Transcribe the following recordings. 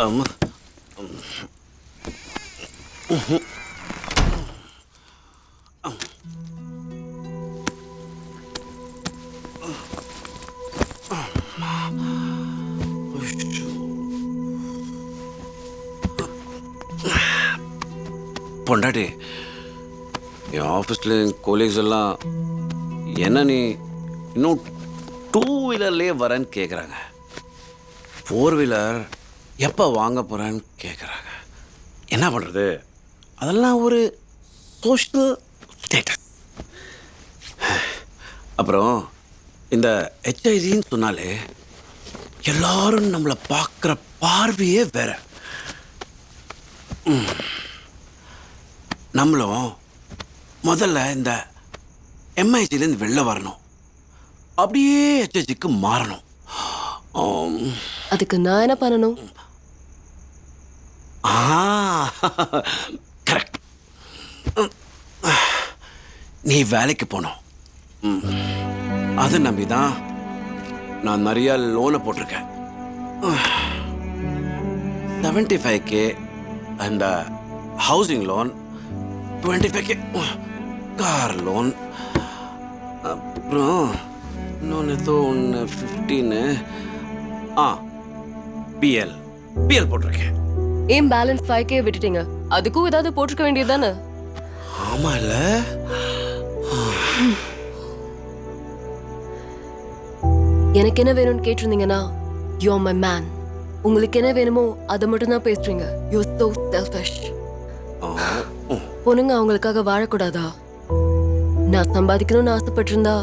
அம்மா பொண்டாட்டி, என் ஆஃபீஸில் என் கொலீக்ஸ் எல்லாம் என்ன நீ இன்னும் 2 வீலர்லேயே வரேன்னு கேட்குறாங்க. 4 வீலர் எப்போ வாங்க போகிறேன்னு கேட்குறாங்க. என்ன பண்ணுறது? அதெல்லாம் ஒரு சோஷியல் ஸ்டேட்டஸ். அப்புறம் இந்த ஹெச்ஐஜின்னு சொன்னாலே எல்லாரும் நம்மளை பார்க்குற பார்வையே வேற. நம்மளும் முதல்ல இந்த எம்ஐசிலேருந்து வெளில வரணும், அப்படியே ஹெச்ஐஜிக்கு மாறணும். அதுக்கு நான் என்ன பண்ணணும்? கரெக்ட். நீ வேலைக்கு போனோம். அதை நம்பிதான் நான் நிறைய லோனை போட்டிருக்கேன். 75K அந்த housing loan, 25K car loan, அப்புறம் இன்னொன்று ஏதோ ஒன்று 15 பிஎல் போட்டிருக்கேன். ஏன் பேலன்ஸ் 5K விட்டுட்டீங்க? அதுக்கும் ஏதாவது போட்டிருக்க வேண்டியது தானே? ஆமா இல்ல? எனக்கு என்ன வேணும்னு கேட்டிருந்தீங்கன்னா யூ ஆர் மை மேன். உங்களுக்கு என்ன வேணுமோ அதை மட்டும் தான் பேசுறீங்க. You are so selfish. பொண்ணுங்க அவங்களுக்காக வாழக்கூடாதா? நான் சம்பாதிக்கணும்னு ஆசைப்பட்டிருந்தா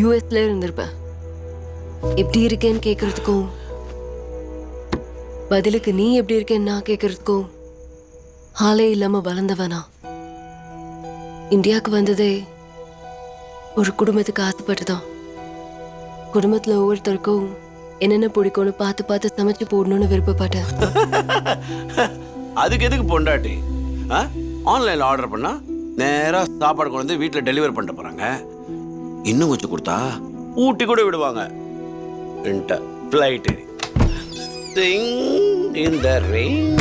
யூஎஸ்ல இருந்திருப்பேன். எப்படி இருக்கேன்னு கேட்கறதுக்கும் பதிலுக்கு நீ எப்படி இருக்கேன்னு நான் கேட்கறதுக்கும் ஆளே இல்லாம வளர்ந்தவனா. இந்தியாவுக்கு வந்ததே ஒரு குடும்பத்துக்கு ஆசைப்பட்டுதான். குடும்பத்துல ஒவ்வொருத்தருக்கும் என்னென்ன பிடிக்கும்னு பார்த்து பார்த்து சமைச்சு போடணும்னு விருப்பப்பட்டேன். அதுக்கு எதுக்கு பொண்டாட்டி? ஆன்லைன்ல ஆர்டர் பண்ணா நேரா சாப்பாடு கொண்டு வந்து வீட்டில் டெலிவரி பண்ணிட்டு போறாங்க. இன்னும் கொஞ்சம் கொடுத்தா ஊட்டி கூட விடுவாங்க. Flight in the rain.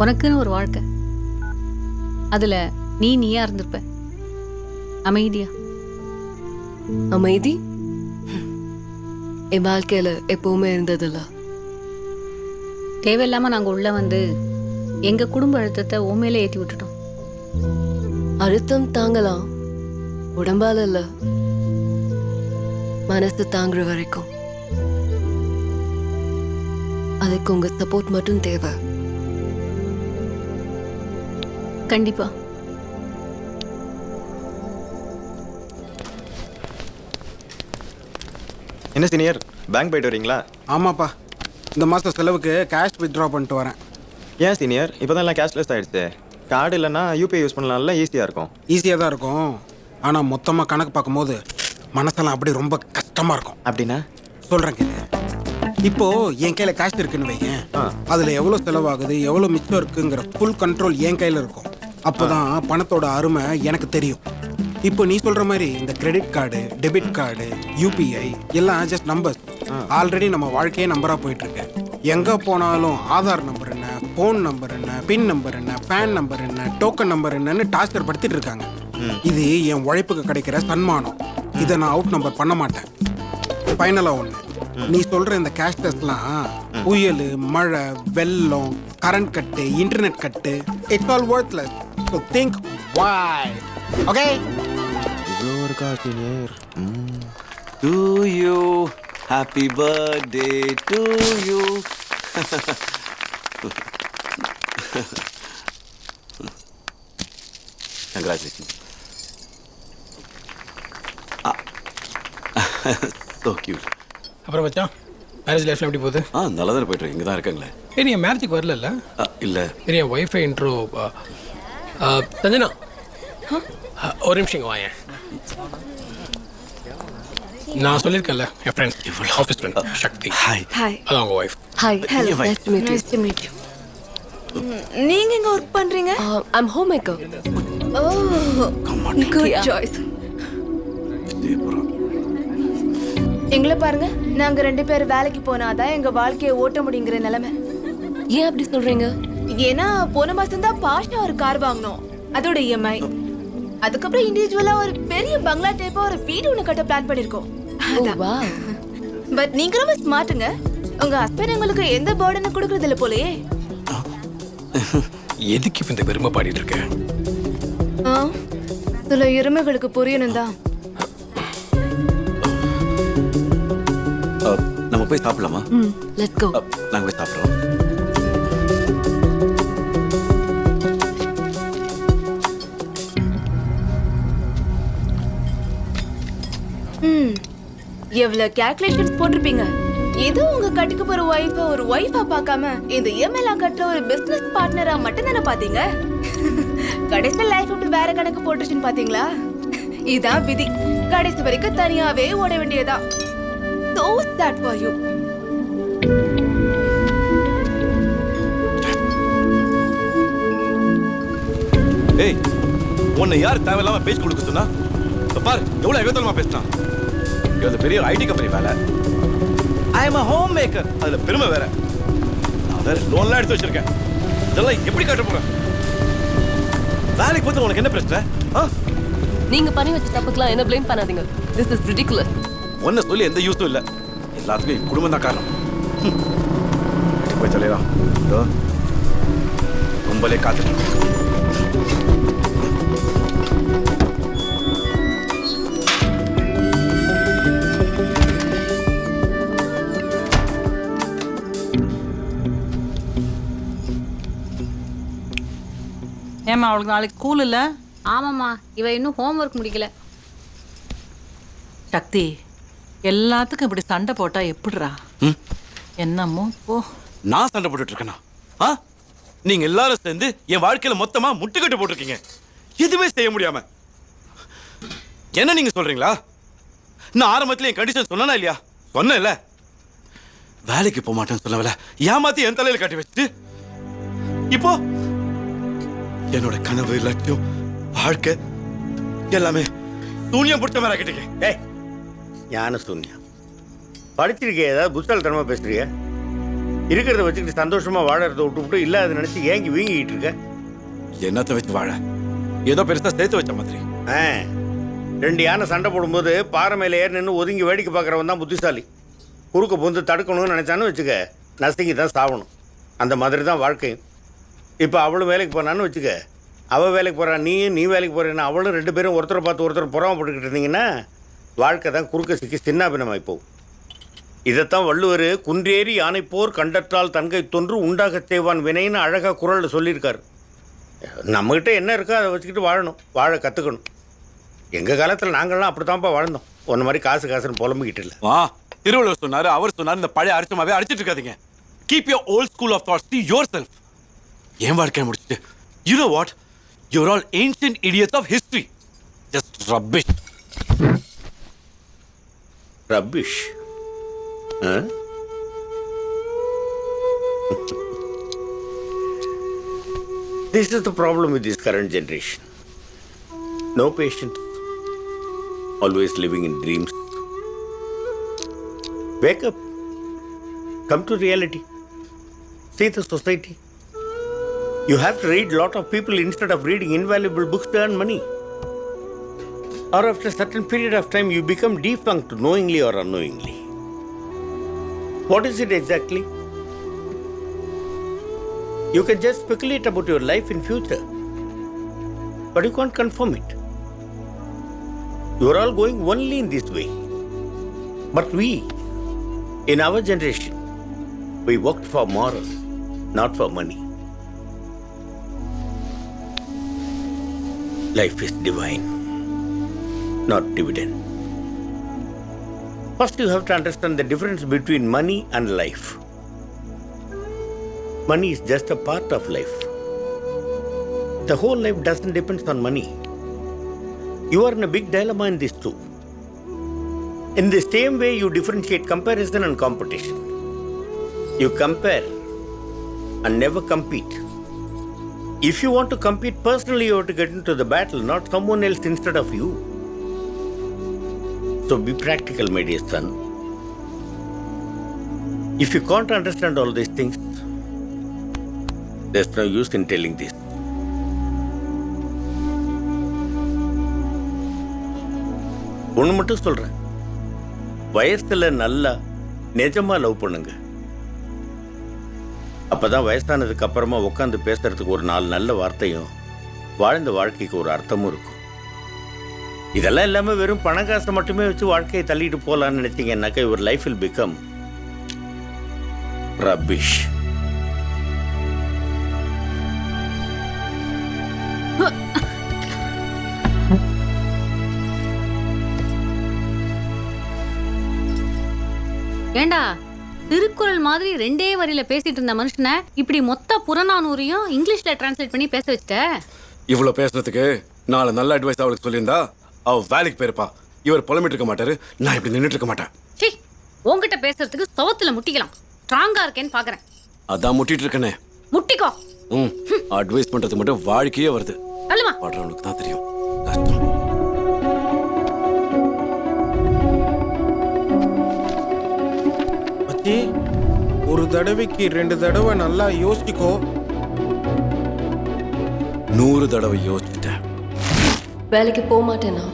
உனக்குன்னு ஒரு வாழ்க்கை, அதுல நீயா இருந்திருப்ப. அமைதியா. அமைதி என் வாழ்க்கையில எப்பவுமே இருந்ததில்ல. தேவையில்லாம நாங்க உள்ள வந்து எங்க குடும்ப அழுத்தத்தை உண்மையில ஏத்தி விட்டுட்டோம். அழுத்தம் தாங்கலாம், உடம்பால இல்ல, மனசு தாங்குற வரைக்கும். அதுக்கு உங்க சப்போர்ட் மட்டும் தேவை. கண்டிப்பா. என்ன சீனியர், பேங்க் போயிட்டு வரீங்களா? ஆமாப்பா, இந்த மாதம் செலவுக்கு கேஷ் வித்ட்ரா பண்ணிட்டு வரேன். ஏன் சீனியர், இப்போ தான் எல்லாம் கேஷ்லெஸ் ஆகிடுச்சு. கார்டு இல்லைன்னா யூபிஐ யூஸ் பண்ணலாம்ல, ஈஸியாக இருக்கும். ஈஸியாக தான் இருக்கும், ஆனால் மொத்தமாக கணக்கு பார்க்கும்போது மனசெல்லாம் அப்படி ரொம்ப கஷ்டமாக இருக்கும். அப்படின்னா சொல்கிறேங்க. இப்போது என் கையில் கேஷ் இருக்குன்னு வையேன், அதில் எவ்வளோ செலவாகுது எவ்வளோ மிச்சம் இருக்குங்கிற ஃபுல் கண்ட்ரோல் என் கையில் இருக்கும். அப்போ தான் பணத்தோட அருமை எனக்கு தெரியும். இப்போ நீ சொல்கிற மாதிரி இந்த credit card, debit card, UPI எல்லாம் ஜஸ்ட் நம்பர்ஸ். ஆல்ரெடி நம்ம வாழ்க்கையே நம்பராக போயிட்டுருக்கு. எங்கே போனாலும் ஆதார் நம்பர் என்ன, ஃபோன் நம்பர் என்ன, பின் நம்பர் என்ன, பேன் நம்பர் என்ன, டோக்கன் நம்பர் என்னன்னு டார்ச்சர் படுத்திட்டு இருக்காங்க. இது என் உழைப்புக்கு கிடைக்கிற சன்மானம். இதை நான் அவுட் நம்பர் பண்ண மாட்டேன். ஃபைனலாக ஒன்று, நீ சொல்கிற இந்த கேஷ்லெஸ்லாம் புயல், மழை, வெள்ளம், current cut, internet cut, it's all worthless. So think why. Okay? இவ்வளோ இருக்கா senior? To you, happy birthday to you. Congratulations. So cute. அப்புறம் மச்சான், மேரேஜ் லைஃப்ல எப்படி போகுது? நல்லா தான் போயிட்டு இருக்கு. இங்கே தான் இருக்கங்களே. நீ மேரேஜுக்கு வரல? இல்லை. என் ஒய்ஃபை இன்ட்ரோ. சஞ்சனா, ஒரு நிமிஷம் இங்க வாயேன். நான் சொல்லியிருக்கேன்ல என் friend office friend Shakti. Hi. Hi. அதான் உங்க wife. Hi, Hello. Nice to meet you. Nice to meet you. நீங்க எங்க ஒர்க் பண்றீங்க? I'm home maker. Oh, good choice. எங்களை பாருங்க, நாங்க 2 பேர் வேலைக்கு போனாதான் எங்க வாழ்க்கையை ஓட்ட முடியுங்கிற நிலைமை. ஏன் அப்படி சொல்றீங்க? ஏன்னா போன மாசம் தான் பாஷா ஒரு கார் வாங்கினோம், அதோட இஎம்ஐ. அதுக்கப்புறம் இண்டிவிஜுவலா ஒரு பெரிய பங்களா டைப்பா ஒரு வீடு ஒண்ணு கட்ட பிளான் பண்ணிருக்கோம். ஓ வாவ். பட் நீங்க ரொம்ப ஸ்மார்ட்டுங்க. உங்க ஹஸ்பண்ட் உங்களுக்கு எந்த பர்டனும் கொடுக்கறது இல்ல போலயே. எதுக்கு இப்ப இந்த பெருமை பாடிட்டு இருக்க? சில எருமைகளுக்கு புரியணும் தான். நம்ம போய் சாப்பிடலாமா? Let's go. நாங்க போய் சாப்பிடுறோம். எவ்வளவு கால்குலேஷன்ஸ் போட்டிருப்பீங்க. இது உங்க கட்டிக்க போற ஒய்ஃப ஒரு ஒய்ஃபா பார்க்காம இந்த இஎம்ஐல கட்டுற ஒரு பிசினஸ் பார்ட்னரா மட்டும் தானே பாத்தீங்க. கடைசி லைஃப் விட்டு வேற கணக்கு போட்டுச்சுன்னு பாத்தீங்களா? இதான் விதி. கடைசி வரைக்கும் தனியாவே ஓட வேண்டியதான். So sad for you. ஏய், உன்னை யார் தேவையில்லாம பேச்சு கொடுக்க சொன்னா? பாரு எவ்வளவு எகத்தலமா பேசினா. இது பெரிய ஐடி கம்பெனி வேலை. I am a home maker. அதுல பெருமை வேற. நான் வேற லோன்லாம் எடுத்து வச்சிருக்கேன். இதெல்லாம் எப்படி கட்ட போறேன்? வேலைக்கு போது உனக்கு என்ன பிரச்சனை? நீங்க பண்ணி வச்ச தப்புக்கெல்லாம் என்ன ப்ளேம் பண்ணாதீங்க. This is ridiculous. ஒன்ன சொல்லி எந்த யூஸும் இல்ல. எல்லாத்துக்கும் குடும்பம் தான் காரணம். போய் தலைவா. ரொம்பலே காத்துட்டு. ஏம்மா அவளுக்கு நாளைக்கு ஸ்கூல் இல்லை? ஆமாம்மா, இவ இன்னும் ஹோம்ஒர்க் முடிக்கல. சக்தி, எல்லாத்துக்கும் இப்படி சண்டை போட்டா எப்படிரா? என்னமோ போ. நான் சண்டை போட்டுட்டு இருக்கேனா? நீங்க எல்லாரும் சேர்ந்து என் வாழ்க்கையில மொத்தமா முட்டுக்கட்டு போட்டிருக்கீங்க. எதுவுமே செய்ய முடியாம. என்ன நீங்க சொல்றீங்களா? நான் ஆரம்பத்துல என் கண்டிஷன் சொன்னா இல்லையா? சொன்னேன்ல. வேலைக்கு போக மாட்டேன்னு சொன்னவல ஏமாத்தி என் தலையில கட்டி வச்சுட்டு இப்போ என்னோட கனவு, லட்சியம், வாழ்க்கை எல்லாமே சூன்யம் பிடிச்ச மாதிரி ஆக்கிட்டீங்க. ஏய், ஞான சூன்யம். படிச்சிருக்கே, ஏதாவது புத்தகத்தனமா பேசுறிய? இருக்கிறத வச்சுக்கிட்டு சந்தோஷமா வாழறத விட்டு இல்லாத நினைச்சு ஏங்கி வீங்கிட்டு இருக்க. என்னத்தை வச்சு வாழ? ஏதோ பெருசா சேர்த்து வச்ச மாதிரி. 2 யானை சண்டை போடும்போது பாறை மேலே ஏறி நின்று ஒதுங்கி வேடிக்கை பார்க்குறவன் தான் புத்திசாலி. குறுக்க புந்து தடுக்கணும்னு நினைச்சான்னு வச்சுக்க, நசுங்கி தான் சாவணும். அந்த மாதிரி தான் வாழ்க்கையும். இப்போ அவளும் வேலைக்கு போனான்னு வச்சுக்க, அவள் வேலைக்கு போகிறா, நீ வேலைக்கு போகிறேன்னா அவளும் 2 பேரும் ஒருத்தரை பார்த்து ஒருத்தர் புறாமப்பட்டுக்கிட்டு இருந்தீங்கன்னா வாழ்க்கை தான் குறுக்க சிக்கி சின்னாபினமாய் போகும். இதைத்தான் வள்ளுவர் குன்றேறி யானை போர் கண்டற்றால் தன்கை தொன்று உண்டாகச் செய்வான் வினைன்னு அழகாக குறளில் சொல்லியிருக்காரு. நம்மகிட்ட என்ன இருக்கோ அதை வச்சுக்கிட்டு வாழணும், வாழ கற்றுக்கணும். எங்கள் காலத்தில் நாங்கள்லாம் அப்படி தான்ப்பா வாழ்ந்தோம். ஒன்று மாதிரி காசுன்னு புலம்பிக்கிட்டு இல்லை. திருவள்ளுவர் சொன்னாரு, அவர் சொன்னார், இந்த பழைய அரிசமாவே அடிச்சிட்டு இருக்காதீங்க. Keep your old school of thoughts to yourself. என் வாழ்க்கையை முடிச்சுட்டு you know what? You're all ancient idiots of history. Just rubbish. Rubbish? This is the problem with this current generation. No patience. Always living in dreams. Wake up. Come to reality. See the society. You have to read a lot of people instead of reading invaluable books to earn money. Or after a certain period of time, you become defunct knowingly or unknowingly. What is it exactly? You can just speculate about your life in future, but you can't confirm it. You are all going only in this way. But we, in our generation, we worked for morals, not for money. Life is divine, not dividend. First, you have to understand the difference between money and life. Money is just a part of life. The whole life doesn't depend on money. You are in a big dilemma in this too. In the same way, you differentiate comparison and competition. You compare and never compete. If you want to compete personally, you have to get into the battle, not someone else instead of you. So be practical, my dear son. If you can't understand all these things, there's no use in telling this. ஒன்று மட்டும் சொல்கிறேன், வயசில் நல்லா நிஜமாக love பண்ணுங்க. அப்போ தான் வயசானதுக்கு அப்புறமா உட்காந்து பேசுறதுக்கு ஒரு 4 நல்ல வார்த்தையும் வாழ்ந்த வாழ்க்கைக்கு ஒரு அர்த்தமும் இருக்கும். இதெல்லாம் இல்லாமல் வெறும் பணக்காசை மட்டுமே வச்சு வாழ்க்கையை தள்ளிட்டு போகலான்னு நினச்சிங்கன்னாக்கா your life will become rubbish. ஏண்டா திருக்குறள் மாதிரி 2 வரியில பேசிட்டு இருந்த மனுஷனை இப்படி மொத்த புறநானூறையும் இங்கிலீஷ்ல டிரான்ஸ்லேட் பண்ணி பேச வச்சிட்ட. இவ்வளவு பேசுறதுக்கு 4 நல்ல அட்வைஸ் அவளுக்கு சொல்லியிருந்தா அவ வேலைக்கு போயிருப்பா. இவர் புலம்பிட்டு இருக்க மாட்டாரு, நான் இப்படி நின்றுட்டு இருக்க மாட்டேன். சீ, உன்கிட்ட பேசுறதுக்கு சவத்துல முட்டிக்கலாம். ஸ்ட்ராங்கா இருக்கேன்னு பாக்குறேன். அதான் முட்டிட்டு இருக்கனே. முட்டிக்கோ. அட்வைஸ் பண்றது மட்டும் வாழ்க்கையே வருது. சொல்லுமா, பாடுறவனுக்கு தான் தெரியும் கஷ்டம். ஒரு தடவைக்கு 2 தடவை நல்லா யோசிக்கோ. 100 தடவை யோசிச்சுட்டேன். வேலைக்கு போக மாட்டேனா?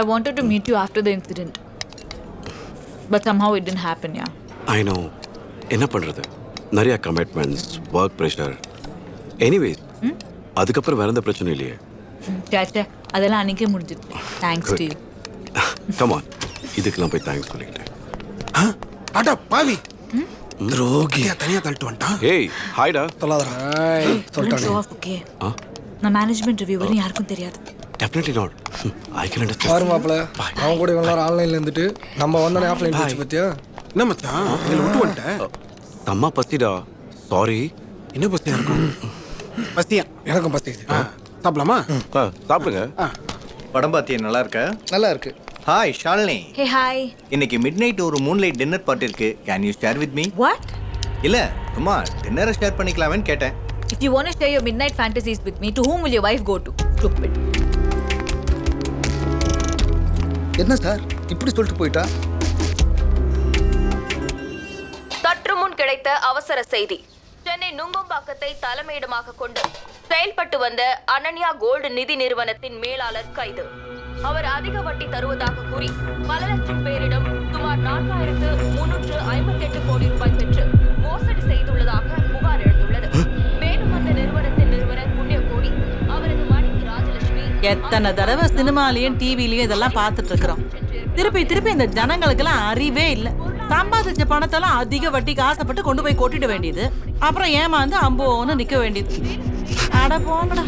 I wanted to meet you after the incident. But somehow it didn't happen, yeah. I know. என்ன பண்றது? நிறைய கமிட்மெண்ட்ஸ், ஒர்க் ப்ரெஷர். எனிவேஸ், அதுக்கப்புறம் வேற எந்த பிரச்சனை இல்லையே. சேச்சே, அதெல்லாம் அன்னைக்கே முடிஞ்சிட்டு. Thanks to you. Come on, இதுக்கெல்லாம் போய் தேங்க்ஸ் சொல்லிக்கிட்டேன். அட பாவி, துரோகியா தனியா தள்ளிட்டு வந்துட்டான். ஏய் ஹாய்டா. சொல்லாதடா. சொல்லிட்டானே. ஓகே. நான் மேனேஜ்மென்ட் ரிவ்யூ வரை யாருக்கும் தெரியாது. Definitely not. I can understand. பாரு மாப்ள, அவன் கூட இவ்வளவு நேரம் ஆன்லைன்ல இருந்துட்டு நம்ம வந்தானே ஆஃப்லைன் போச்சு பத்தியா? என்ன மச்சான் இதுல விட்டு வந்துட்டேன். தம்மா பசிடா. சாரி. என்ன பசியா இருக்கும்? பசியா? எனக்கும் பசிக்குது. சாப்பிடலாமா? சாப்பிடுங்க. படம் பார்த்தியா? நல்லா இருக்கா? நல்லா இருக்கு. ஹாய் ஷாலினி. Hey, hi. இன்னைக்கு மிட்நைட் ஒரு மூன்லைட் டின்னர் பார்ட்டி இருக்கு. Can you share with me? What? இல்ல சும்மா டின்னரை ஷேர் பண்ணிக்கலாமேன்னு கேட்டேன். If you want to share your midnight fantasies with me, to whom will your wife go to? Stupid. என்ன sir இப்படி சொல்லிட்டு போயிட்டா? சற்று முன் கிடைத்த அவசர செய்தி. சென்னை நுங்கம்பாக்கத்தை தலைமையிடமாக கொண்டு செயல்பட்டு வந்த அனன்யா கோல்டு நிதி நிறுவனத்தின் மேலாளர் கைது. அவர் அதிக வட்டி தருவதாக கூறி பல லட்சம் பேரிடம் சுமார் 4,358 கோடி ரூபாய் பெற்று மோசடி செய்துள்ளதாக புகார் எழுந்துள்ளது. மேலும் அந்த நிறுவனத்தின் நிறுவனர் புண்ணியகோடி அவரது மனைவி ராஜலட்சுமி எத்தனை தடவை சினிமாலையும் டிவிலையும் இதெல்லாம் பார்த்துட்டு இருக்கிறோம். திருப்பி இந்த ஜனங்களுக்கெல்லாம் அறிவே இல்லை. சம்பாதிச்ச பணத்தெல்லாம் அதிக வட்டிக்கு ஆசைப்பட்டு கொண்டு போய் கொட்டிட வேண்டியது, அப்புறம் ஏமாந்து அம்போன்னு நிக்க வேண்டியது. அட போங்கடா.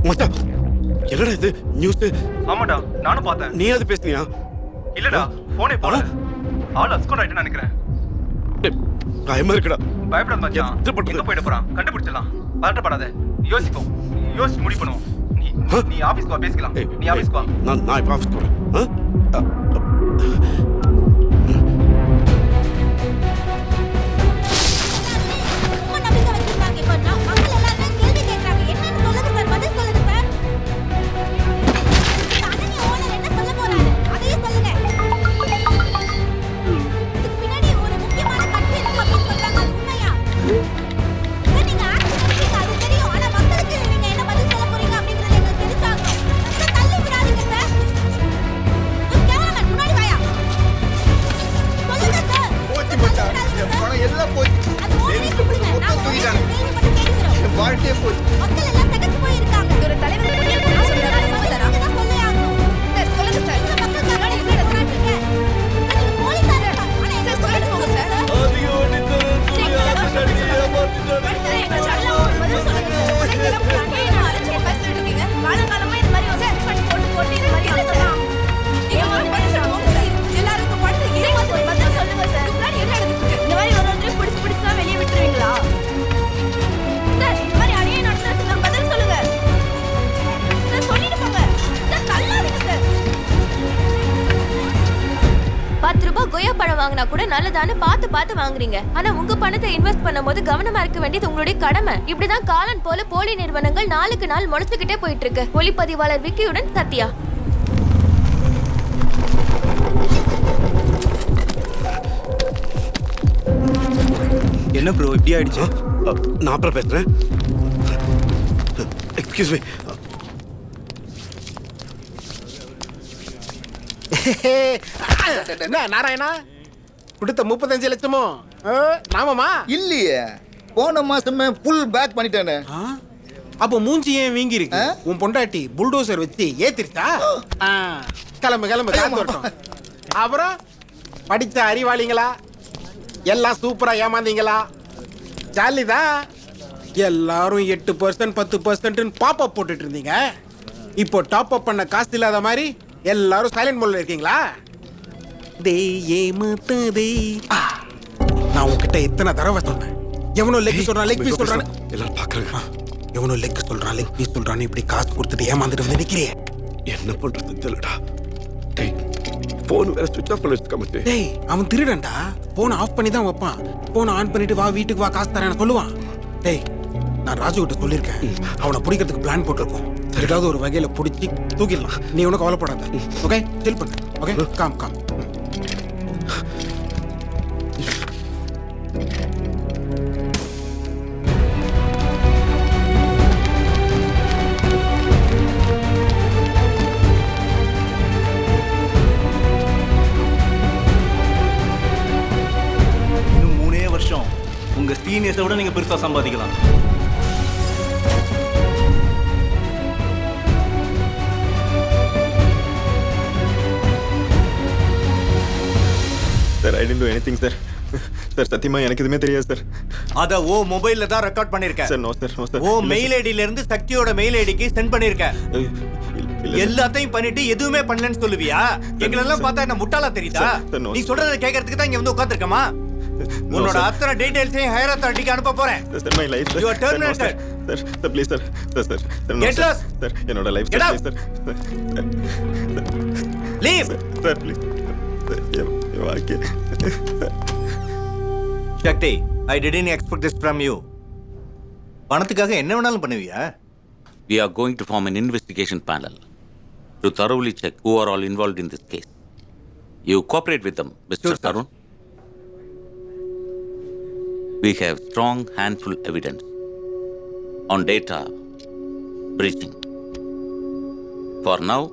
மச்சான், என்னடா இது நியூஸ்? ஆமாடா, நானும் பார்த்தேன். நீ அது பேசுனியா? இல்லடா, போனே போல. ஆள் அஸ்கோர் ஆயிட்டு நினைக்கிறேன். பயமா இருக்குடா. பயப்படாத மச்சான். எங்க போயிட போறான் கண்டுபிடிச்சிடலாம். பதட்டப்படாத. யோசிப்போம், யோசிச்சு முடிவு பண்ணுவோம். நீ ஆபீஸ்க்கு வா, பேசிக்கலாம். நீ ஆபீஸ்க்கு வா. நான் இப்ப ஆபீஸ்க்கு வரேன். நல்லதான்னு பார்த்து பார்த்து வாங்குறீங்க. ஆனா உங்க பணத்தை இன்வெஸ்ட் பண்ணும்போது கவனமா இருக்க வேண்டியது உங்களுடைய கடமை. இப்படிதான் காலன் போல போலி நிறுவனங்கள் நாளுக்கு நாள் முளைச்சுக்கிட்டே போயிட்டு இருக்கு. ஒளிப்பதிவாளர் விக்கியுடன் சத்யா. என்ன ப்ரோ இப்படி ஆயிடுச்சு? நான் அப்புறம் பேசுறேன். Excuse me. என்ன நாராயணா கொடுத்த 35 லட்சமோ நாமமா இல்லையே, போன மாசமே ஃபுல் பேக் பண்ணிட்டேனே. அப்போ மூஞ்சி ஏன் வீங்கி இருக்கு? உன் பொண்டாட்டி புல்டோசர் வச்சு ஏத்திருச்சா? கிளம்பு கிளம்பு காத்து வரட்டும். அப்புறம் படிச்ச அறிவாளிங்களா? எல்லாம் சூப்பரா ஏமாந்தீங்களா? ஜாலிதான். எல்லாரும் 8% 10% பாப் அப் போட்டுட்டு இருந்தீங்க. இப்போ டாப் அப் பண்ண காசு இல்லாத மாதிரி எல்லாரும் சைலண்ட் மோட்ல இருக்கீங்களா? நான் உன்கிட்ட எத்தனை தடவை சொன்னேன், எவனோ லெக் சொல்றான் லெக் பீஸ் சொல்றான் எல்லாரும் பாக்குறாங்க. எவனோ லெக் சொல்றான் லெக் பீஸ் சொல்றான்னு இப்படி காசு கொடுத்துட்டு ஏமாந்துட்டு வந்து நிக்கிறியே. என்ன பண்றது தெரியலடா. டேய் போன் வேற ஸ்விட்ச் ஆஃப் பண்ணி வச்சிருக்க மாட்டே. டேய் அவன் திருடன்டா. போனை ஆஃப் பண்ணி தான் வைப்பான். போனை ஆன் பண்ணிட்டு வா வீட்டுக்கு வா காசு தரேன்னு சொல்லுவான். டேய் நான் ராஜு கிட்ட சொல்லியிருக்கேன், அவனை பிடிக்கிறதுக்கு பிளான் போட்டிருக்கோம். ஏதாவது ஒரு வகையில பிடிச்சி தூக்கிடலாம். நீ ஒன்றும் கவலைப்படாத. ஓகே ஹெல்ப் பண்ணு. Okay calm calm. இன்னும் 3 வருஷம் உங்க சீனியர்ஸை விட நீங்க பெருசா சம்பாதிக்கலாம். Sir, I tend to anything sir. Sir சத்தியமா எனக்கு எதுவுமே தெரியாது சார். அத ஓ மொபைல்ல தான் ரெக்கார்ட் பண்ணிருக்கேன் sir. No sir, no sir. Oh mail ஐடில இருந்து சக்தியோட மெயில் ஐடிக்கு சென்ட் பண்ணிருக்கேன். எல்லாத்தையும் பண்ணிட்டு எதுவுமே பண்ணலன்னு சொல்லுவியா? எங்களெல்லாம் பார்த்தா என்ன முட்டாளா தெரியுதா? நீ சொல்றத கேட்கறதுக்கு தான் இங்க வந்து உட்கார்ந்திருக்கமா? உன்னோட அத்தனை டீடைல்ஸையும் ஹையர் அத்தாரிட்டிக்கு அனுப்ப போறேன். Sir my life sir. You are terminated. Sir sir please sir. Sir sir Get lost. Sir என்னோட life Get sir out. Sir. Leave. Sir please. Okay. Shakti, I didn't expect this from you. பணத்துக்காக என்ன வேணாலும் பண்ணுவியா? We are going to form an investigation panel to thoroughly check who are all involved in this case. You cooperate with them, Mr. Tarun. We have strong handful evidence on data breaching. For now,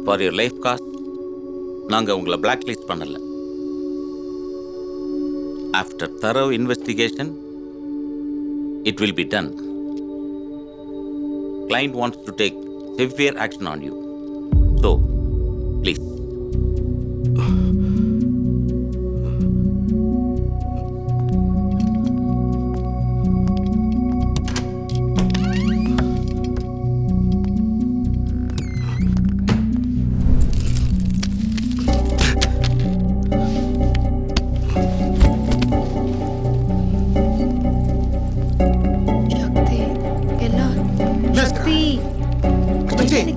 for your life cost, நாங்க உங்களை blacklist பண்ணல. After thorough investigation, it will be done. Client wants to take severe action on you. So, please.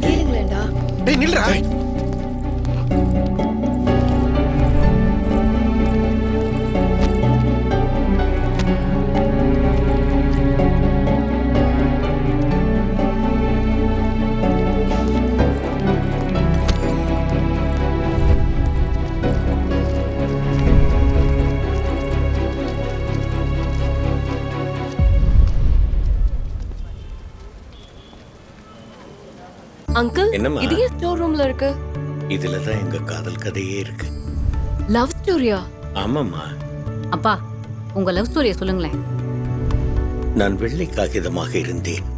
கேளுங்களேன்டா. டேய் நில்றா. Uncle, என்னம்மா? இது ஏன் store ரூம்ல இருக்கு? இதுல தான் எங்க காதல் கதையே இருக்கு. லவ் ஸ்டோரியா? ஆமாம்மா. அப்பா, உங்க லவ் ஸ்டோரியை சொல்லுங்களேன். நான் வெள்ளை காகிதமாக இருந்தேன்.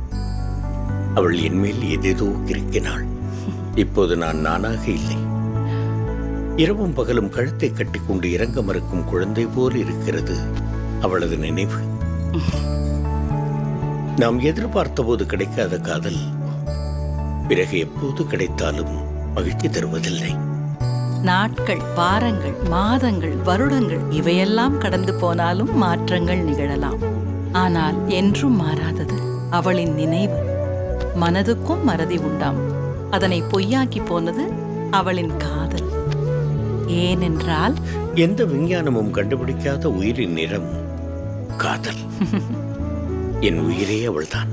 அவள் என்மேல் ஏதேதோ கிறுக்கினாள். இப்போது நான் நானாக இல்லை. இரவும் பகலும் கழுத்தை கட்டிக்கொண்டு இறங்க மறுக்கும் குழந்தை போல் இருக்கிறது அவளது நினைவு. நாம் எதிர்பார்த்த போது கிடைக்காத காதல் பிறகு எப்போது கிடைத்தாலும் மகிழ்ச்சி தருவதில்லை. நாட்கள், வாரங்கள், மாதங்கள், வருடங்கள் இவையெல்லாம் கடந்து போனாலும் மாற்றங்கள் நிகழலாம். ஆனால் என்றும் மாறாதது அவளின் நினைவு. மனதுக்கும் மறதி உண்டாம். அதனை பொய்யாக்கி போனது அவளின் காதல். ஏனென்றால் எந்த விஞ்ஞானமும் கண்டுபிடிக்காத உயிரின் நிறம் காதல். என் உயிரே அவள்தான்.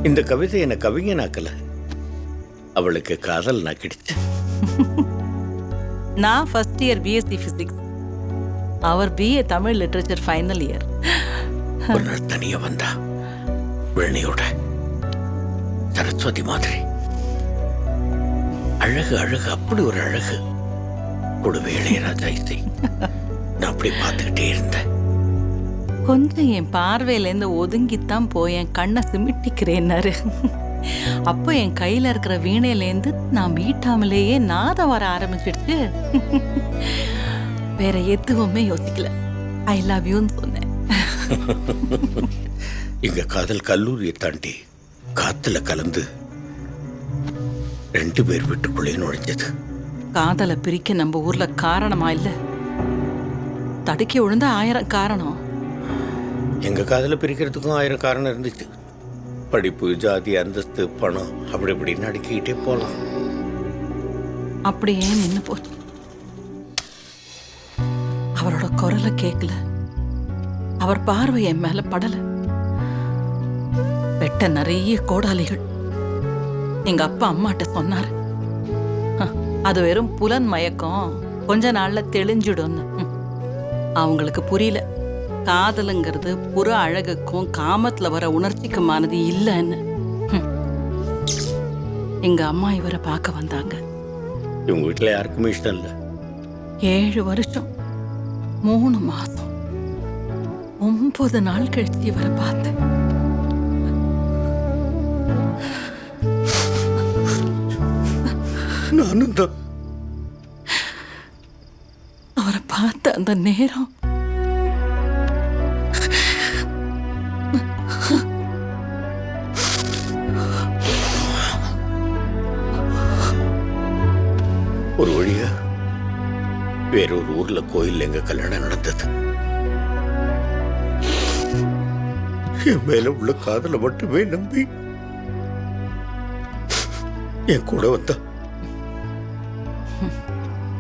இந்த கவிதை என்ன கவிஞனாக்கல, அவளுக்கு காதல் நாக்கிடுச்சு. நான் ஃபர்ஸ்ட் இயர் பிஎஸ்சி பிசிக்ஸ், அவர் BA Tamil literature final year. ஒரு நாள் தனியா வந்தா, வெண்ணையோட சரஸ்வதி மாதிரி அழகு அழகு, அப்படி ஒரு அழகு. கொடுவே இளையராஜா இசை. நான் அப்படி பார்த்துக்கிட்டே இருந்தேன். கொஞ்சம் என் பார்வையிலேருந்து ஒதுங்கித்தான் போய் என் கண்ணை சிமிட்டிக்கிறேன்னாரு. அப்போ என் கையில இருக்கிற வீணையிலேருந்து நான் மீட்டாமலேயே நாதம் வர ஆரம்பிச்சிடுச்சு. வேற எதுவுமே யோசிக்கல, ஐ லவ் யூன்னு சொன்னேன். எங்க காதல் கல்லூரியை தாண்டி காத்துல கலந்து 2 பேர் வீட்டுக்குள்ளே நுழைஞ்சது. காதலை பிரிக்க நம்ம ஊர்ல காரணமா இல்ல, தடுக்கி விழுந்த 1000 காரணம். எங்க காதலை பிரிக்கிறதுக்கும் 1000 காரணம் இருந்துச்சு. படிப்பு, ஜாதி, அந்தஸ்து, பணம், அப்படி இப்படின்னு அடுக்கிக்கிட்டே போலாம். அப்படியே நின்னு போச்சு. அவரோட குரலை கேட்கல, அவர் பார்வை என் மேல படல. வெட்ட நிறைய கோடாலிகள். எங்க அப்பா அம்மாட்ட சொன்னாரு, அது வெறும் புலன் மயக்கம், கொஞ்ச நாள்ல தெளிஞ்சிடும்னு. அவங்களுக்கு புரியல, காதலுங்கிறது புற அழகுக்கும் காமத்துல வர உணர்ச்சிக்குமானது இல்லைன்னு. எங்க அம்மா இவரை பார்க்க வந்தாங்க. இவங்க வீட்டுல யாருக்குமே இஷ்டம் இல்லை. 7 வருஷம் 3 மாசம் 9 நாள் கழிச்சு இவரை பார்த்தேன். நானும் தான். அவரை பார்த்த அந்த நேரம் ஒரு வழியா வேறொரு ஊர்ல கோயில் எங்க கல்யாணம் நடந்தது. என் மேல உள்ள காதலை மட்டுமே நம்பி என் கூட வந்தா.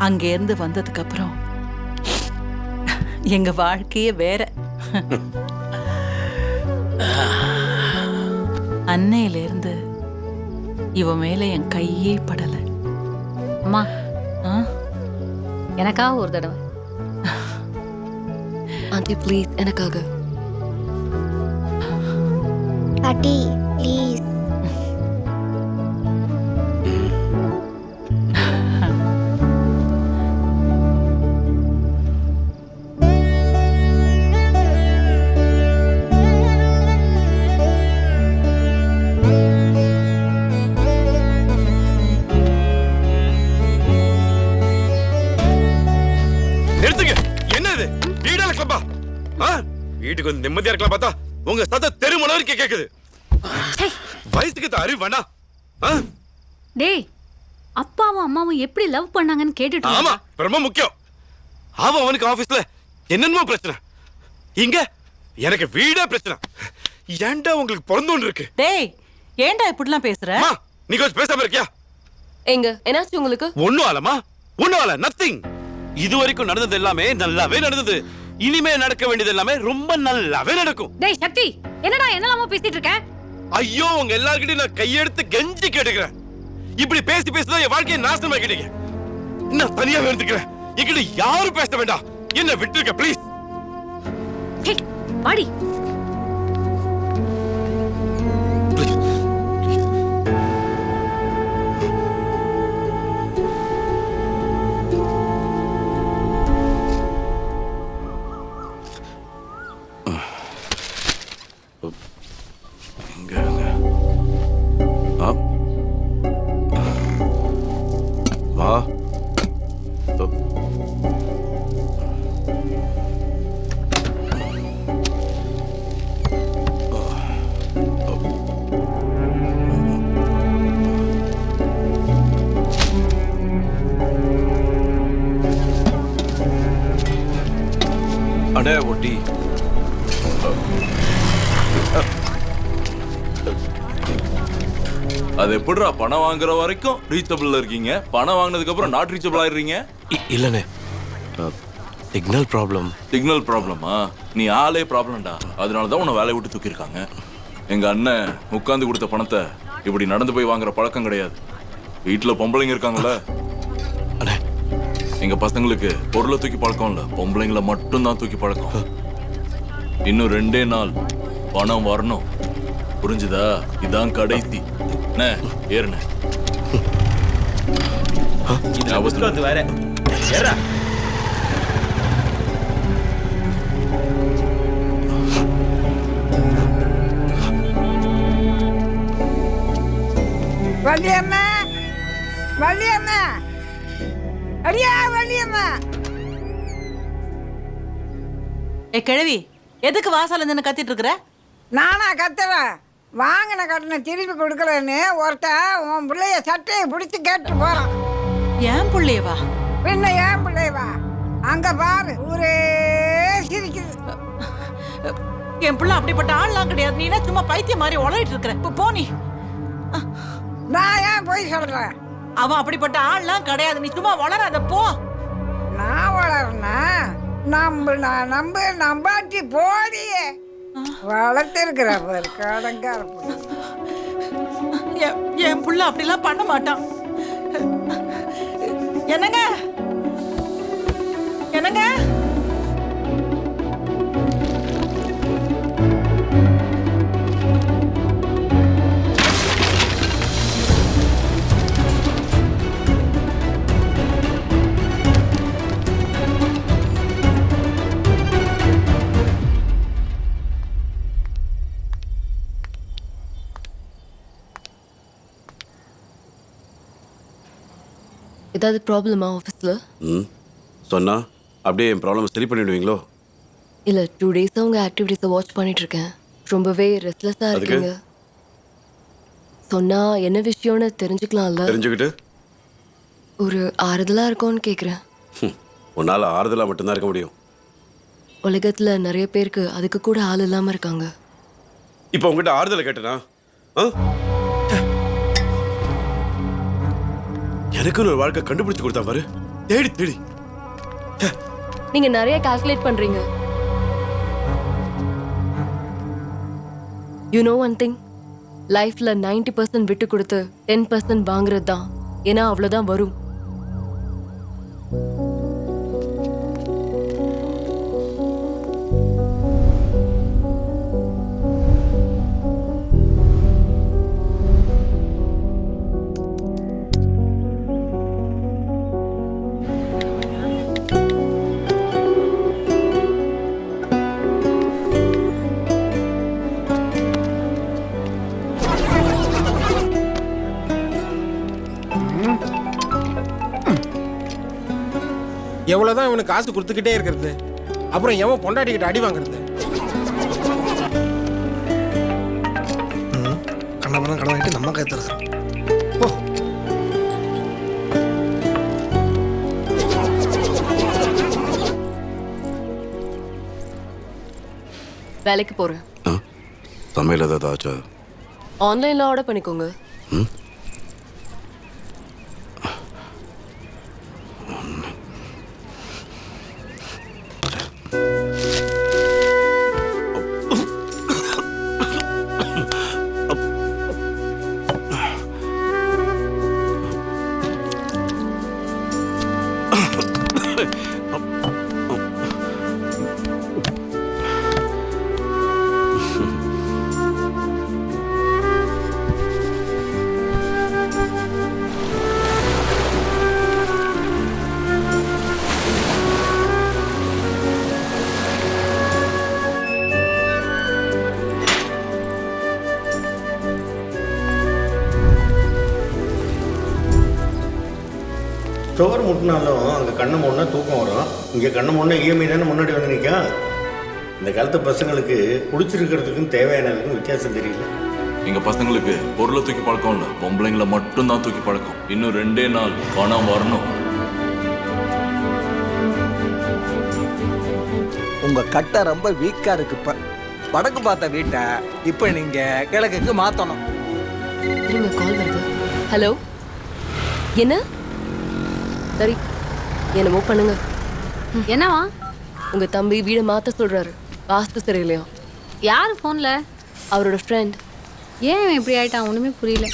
அங்கேருந்து வந்ததுக்கு அப்புறம் எங்க வாழ்க்கையே வேற. அன்னையிலிருந்து இவ மேல என் கையே படல. அம்மா, எனக்காக ஒரு தடவை. ஆண்டி ப்ளீஸ், எனக்காக. பாட்டி ப்ளீஸ். வீட்டுக்கு வந்து நிம்மதியா இருக்கலாம் பார்த்தா உங்க சத தெருமளவு வரைக்கும் கேக்குது. வயசுக்கு அறிவு வேணா. டேய், அப்பாவும் அம்மாவும் எப்படி லவ் பண்ணாங்கன்னு கேட்டுட்டு. ஆமா, ரொம்ப முக்கியம். அவனுக்கு ஆபீஸ்ல என்னென்னமோ பிரச்சனை, இங்க எனக்கு வீடே பிரச்சனை. ஏன்டா உங்களுக்கு பிறந்தோன்னு இருக்கு. டேய், ஏன்டா இப்படிலாம் பேசுற? நீ கொஞ்சம் பேசாம இருக்கியா? எங்க என்னாச்சு உங்களுக்கு? ஒண்ணும் ஆலமா, ஒண்ணும் ஆல, நத்திங். இது வரைக்கும் நடந்தது எல்லாமே நல்லாவே நடந்தது. இனிமே நடக்க வேண்டியது எல்லாமே ரொம்ப நல்லாவே நடக்கும். டேய் சக்தி, என்னடா என்னலாமோ பேசிட்டு இருக்க? ஐயோ, உங்க எல்லார்கிட்டயும் நான் கையெடுத்து கெஞ்சி கேட்டுக்கிறேன். இப்படி பேசி பேசிதான் என் வாழ்க்கையை நாசனம் ஆக்கிட்டீங்க. நான் தனியா இருந்துக்கிறேன். என்கிட்ட யாரும் பேச வேண்டாம். என்ன விட்டுருக்க ப்ளீஸ். வாடி. வா. அடே ஒட்டி. அது எப்படிடா பணம் வாங்குற வரைக்கும் ரீச்சபிள்ல இருக்கீங்க, பணம் வாங்கினதுக்கு அப்புறம் நாட் ரீச்சபிள் ஆயிடுறீங்க? இல்லண்ணே, சிக்னல் ப்ராப்ளம். சிக்னல் ப்ராப்ளமா? நீ ஆளே ப்ராப்ளம்டா. அதனால தான் உன்னை வேலையை விட்டு தூக்கியிருக்காங்க. எங்க அண்ணன் உட்காந்து கொடுத்த பணத்தை இப்படி நடந்து போய் வாங்குற பழக்கம் கிடையாது. வீட்டுல பொம்பளைங்க இருக்காங்கல்ல, எங்க பசங்களுக்கு பொருளை தூக்கி பழக்கம் இல்ல, பொம்பளைங்களை மட்டும்தான் தூக்கி பழக்கம். இன்னும் 2 நாள் பணம் வரணும், புரிஞ்சுதா? இதான் கடைசி. ஏறுன வேற ஏறா. வள்ளியம்மா, வள்ளியம்மா, அடியா வள்ளியம்மா. கிழவி, எதுக்கு வாசல்ல நின்று கத்திட்டு இருக்கிற? நானா கத்துறேன்? வாங்கின கடனை திருப்பி கொடுக்கலன்னு ஒருத்தன் உன் பிள்ளைய சட்டையை பிடிச்சி கேட்டு போறான். ஏன் பிள்ளையவா? பின்ன ஏன் பிள்ளையவா? அங்க பாரு, ஊரே சிரிக்குது. என் பிள்ளை அப்படிப்பட்ட ஆள்லாம் கிடையாது. நீ என்ன சும்மா பைத்தியம் மாதிரி உளறிட்டு இருக்கிற? இப்போ போ நீ. நான் ஏன் போய் சொல்றேன்? அவன் அப்படிப்பட்ட ஆள்லாம் கிடையாது. நீ சும்மா வளராத, போ. நான் வளர்னா நம்பாட்டி போடியே வளர்த்திருக்கிற பாரு கடங்கார. என் புள்ள அப்படிலாம் பண்ண மாட்டான். என்னங்க என்னங்க? ஏதாவது ப்ராப்ளமா ஆஃபீஸில்? சொன்னா அப்படியே என் ப்ராப்ளம் சரி பண்ணிடுவீங்களோ? இல்லை, 2 டேஸாக உங்கள் ஆக்டிவிட்டீஸை வாட்ச் பண்ணிட்டு இருக்கேன். ரொம்பவே ரெஸ்ட்லெஸ்ஸாக இருக்கீங்க. சொன்னா என்ன விஷயம்னு தெரிஞ்சுக்கலாம்ல? தெரிஞ்சுக்கிட்டு ஒரு ஆறுதலாக இருக்கும்னு கேட்குறேன். உன்னால் ஆறுதலாக மட்டும்தான் இருக்க முடியும். உலகத்தில் நிறைய பேருக்கு அதுக்கு கூட ஆள் இல்லாமல் இருக்காங்க. இப்போ உங்ககிட்ட ஆறுதலை கேட்டனா? எனக்குன்னு ஒரு வாழ்க்கை கண்டுபிடிச்சு கொடுத்தா பாரு, தேடி தேடி. நீங்க நிறைய கால்குலேட் பண்றீங்க. யூ நோ ஒன் திங், லைஃப்ல 90% விட்டு கொடுத்து 10% வாங்குறது தான். ஏன்னா அவ்வளவுதான் வரும். எவ்வளவுதான் இவனுக்கு காசு கொடுத்துக்கிட்டே இருக்கிறது? அப்புறம் எவன் பொண்டாட்டிக்கிட்ட அடி வாங்குறது? கண்ணபுரம் கடன் வாங்கிட்டு நம்ம கைத்துறோம். வேலைக்கு போறேன். சமையல் ஏதாவது ஆச்சா? ஆன்லைன்ல ஆர்டர் பண்ணிக்கோங்க. ஸ்டோர் முட்டினாலும் அங்கே கண்ணு முன்னா தூக்கம் வரும். இங்கே கண்ணு முன்னா இஎம்ஐ தானே முன்னாடி வந்து நிற்கா. இந்த காலத்து பசங்களுக்கு பிடிச்சிருக்கிறதுக்கும் தேவையானதுக்கும் வித்தியாசம் தெரியல. எங்க பசங்களுக்கு பொருளை தூக்கி பழக்கம் இல்லை, பொம்பளைங்களை மட்டும்தான் தூக்கி பழக்கம். இன்னும் 2 நாள் பணம் வரணும். உங்க கட்டை ரொம்ப வீக்கா இருக்கு. இப்ப வடக்கு பார்த்த வீட்டை இப்ப நீங்க கிழக்குக்கு மாத்தணும். கால் வருது. ஹலோ, என்ன? சரி, என்னமோ பண்ணுங்க. என்னவா? உங்க தம்பி வீடை மாத்த சொல்றாரு. வாஸ்து சரியில்லையா? யாரு போன்ல? அவரோட ஃப்ரெண்ட். ஏன் இப்படி ஆயிட்டான் ஒண்ணுமே புரியல.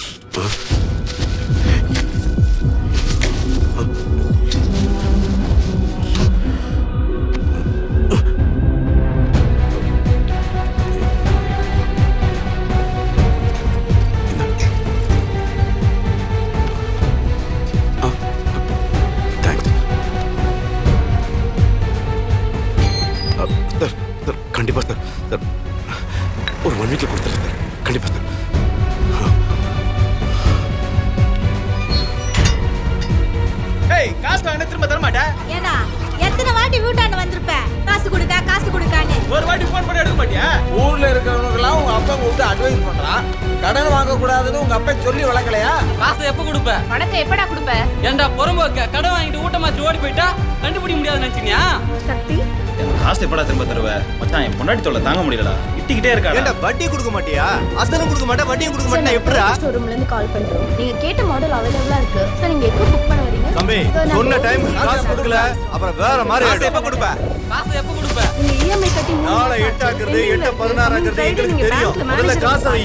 சார் சார் கண்டிப்பா சார் சார் ஒரு 1 வீக்ல கொடுத்துருங்க சார் கண்டிப்பா சார். ஏய் காசு வாங்கினா திரும்ப தர மாட்டே. ஏடா எத்தனை வாட்டி வீட்டாண்ட வந்திருப்ப? காசு கொடுக்கானே. ஒரு வாட்டி போன் பண்ணி எடுக்க மாட்டியா? ஊர்ல இருக்கிறவங்களுக்கெல்லாம் உங்க அப்பா கூப்பிட்டு அட்வைஸ் பண்றான். கடன் வாங்க கூடாதுன்னு உங்க அப்பா சொல்லி வளர்க்கலையா? காசு எப்ப கொடுப்ப? பணத்தை எப்படா கொடுப்ப? ஏண்டா புறம்போக்க கடன் வாங்கிட்டு ஊட்ட மாத்தி ஓடி போயிட்டா கண்டுபிடிக்க முடியாது நினைச்சீங்க? சக்தி காசு எப்படா திரும்ப தருவ? மச்சான் என் பொண்டாட்டி தொல்லை தாங்க முடியலடா. இட்டிக்கிட்டே இருக்கா. ஏண்டா வட்டி கொடுக்க மாட்டியா? அசலும் கொடுக்க மாட்டே, வட்டியும் கொடுக்க மாட்டே. எப்படிடா? ஷோரூம்ல இருந்து கால் பண்றோம். நீங்க கேட்ட மாடல் அவைலபிளா இருக்கு. சார் நீங்க எப்போ புக் பண்ண வரீங்க? தம்பி சொன்ன டைம் காசு கொடுக்கல அப்புறம் வேற மாதிரி ஆயிடும். எப்ப கொடுப்ப? காசு எப்ப கொடுப்ப? நீங்க இஎம்ஐ கட்டி நாளை 8 ஆக்குறது 8 16 ஆக்குறது எங்களுக்கு தெரியும். முதல்ல காசை வை.